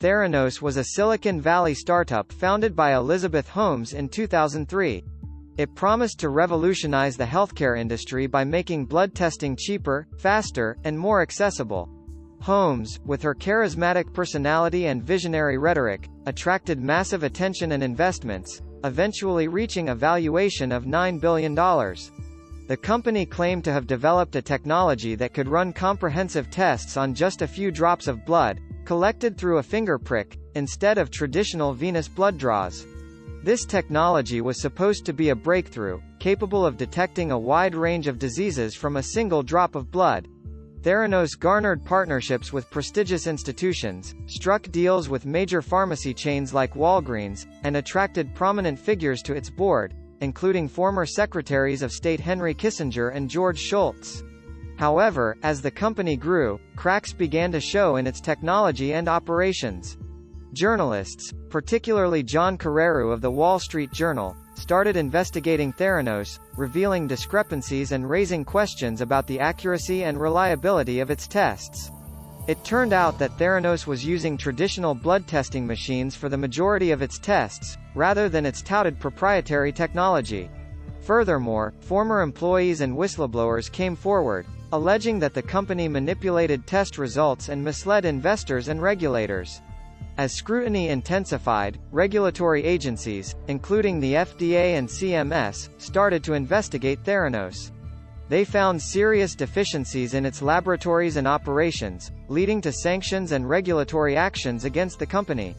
Theranos was a Silicon Valley startup founded by Elizabeth Holmes in 2003. It promised to revolutionize the healthcare industry by making blood testing cheaper, faster, and more accessible. Holmes, with her charismatic personality and visionary rhetoric, attracted massive attention and investments, eventually reaching a valuation of $9 billion. The company claimed to have developed a technology that could run comprehensive tests on just a few drops of blood, collected through a finger prick, instead of traditional venous blood draws. This technology was supposed to be a breakthrough, capable of detecting a wide range of diseases from a single drop of blood. Theranos garnered partnerships with prestigious institutions, struck deals with major pharmacy chains like Walgreens, and attracted prominent figures to its board, including former Secretaries of State Henry Kissinger and George Shultz. However, as the company grew, cracks began to show in its technology and operations. Journalists, particularly John Carreyrou of the Wall Street Journal, started investigating Theranos, revealing discrepancies and raising questions about the accuracy and reliability of its tests. It turned out that Theranos was using traditional blood testing machines for the majority of its tests, rather than its touted proprietary technology. Furthermore, former employees and whistleblowers came forward, alleging that the company manipulated test results and misled investors and regulators. As scrutiny intensified, regulatory agencies, including the FDA and CMS, started to investigate Theranos. They found serious deficiencies in its laboratories and operations, leading to sanctions and regulatory actions against the company.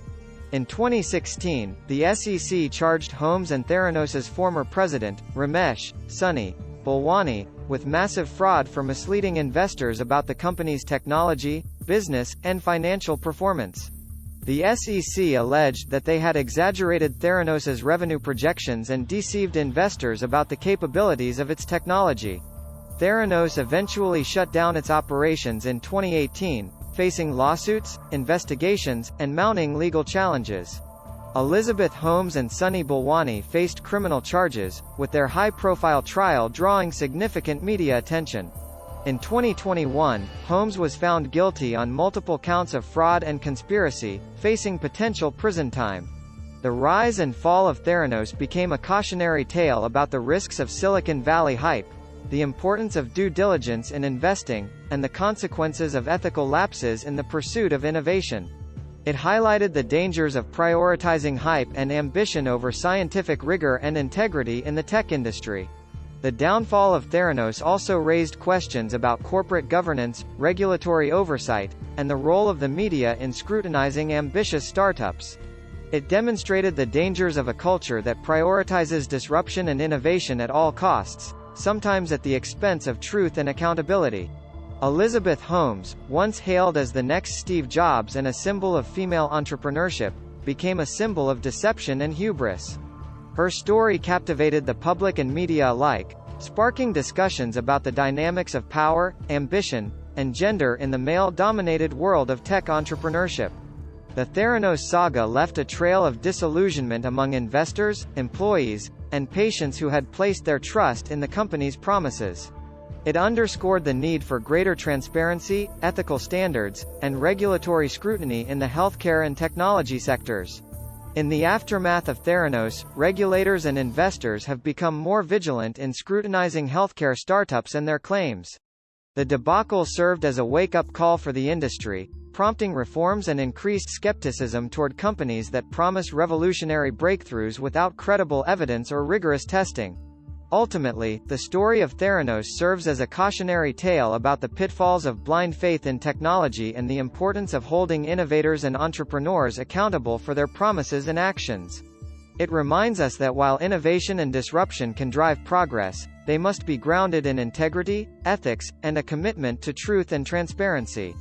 In 2016, the SEC charged Holmes and Theranos's former president, Ramesh Sunny Balwani, with massive fraud for misleading investors about the company's technology, business, and financial performance. The SEC alleged that they had exaggerated Theranos's revenue projections and deceived investors about the capabilities of its technology. Theranos eventually shut down its operations in 2018, facing lawsuits, investigations, and mounting legal challenges. Elizabeth Holmes and Sunny Balwani faced criminal charges, with their high-profile trial drawing significant media attention. In 2021, Holmes was found guilty on multiple counts of fraud and conspiracy, facing potential prison time. The rise and fall of Theranos became a cautionary tale about the risks of Silicon Valley hype, the importance of due diligence in investing, and the consequences of ethical lapses in the pursuit of innovation. It highlighted the dangers of prioritizing hype and ambition over scientific rigor and integrity in the tech industry. The downfall of Theranos also raised questions about corporate governance, regulatory oversight, and the role of the media in scrutinizing ambitious startups. It demonstrated the dangers of a culture that prioritizes disruption and innovation at all costs, sometimes at the expense of truth and accountability. Elizabeth Holmes, once hailed as the next Steve Jobs and a symbol of female entrepreneurship, became a symbol of deception and hubris. Her story captivated the public and media alike, sparking discussions about the dynamics of power, ambition, and gender in the male-dominated world of tech entrepreneurship. The Theranos saga left a trail of disillusionment among investors, employees, and patients who had placed their trust in the company's promises. It underscored the need for greater transparency, ethical standards, and regulatory scrutiny in the healthcare and technology sectors. In the aftermath of Theranos, regulators and investors have become more vigilant in scrutinizing healthcare startups and their claims. The debacle served as a wake-up call for the industry, prompting reforms and increased skepticism toward companies that promise revolutionary breakthroughs without credible evidence or rigorous testing. Ultimately, the story of Theranos serves as a cautionary tale about the pitfalls of blind faith in technology and the importance of holding innovators and entrepreneurs accountable for their promises and actions. It reminds us that while innovation and disruption can drive progress, they must be grounded in integrity, ethics, and a commitment to truth and transparency.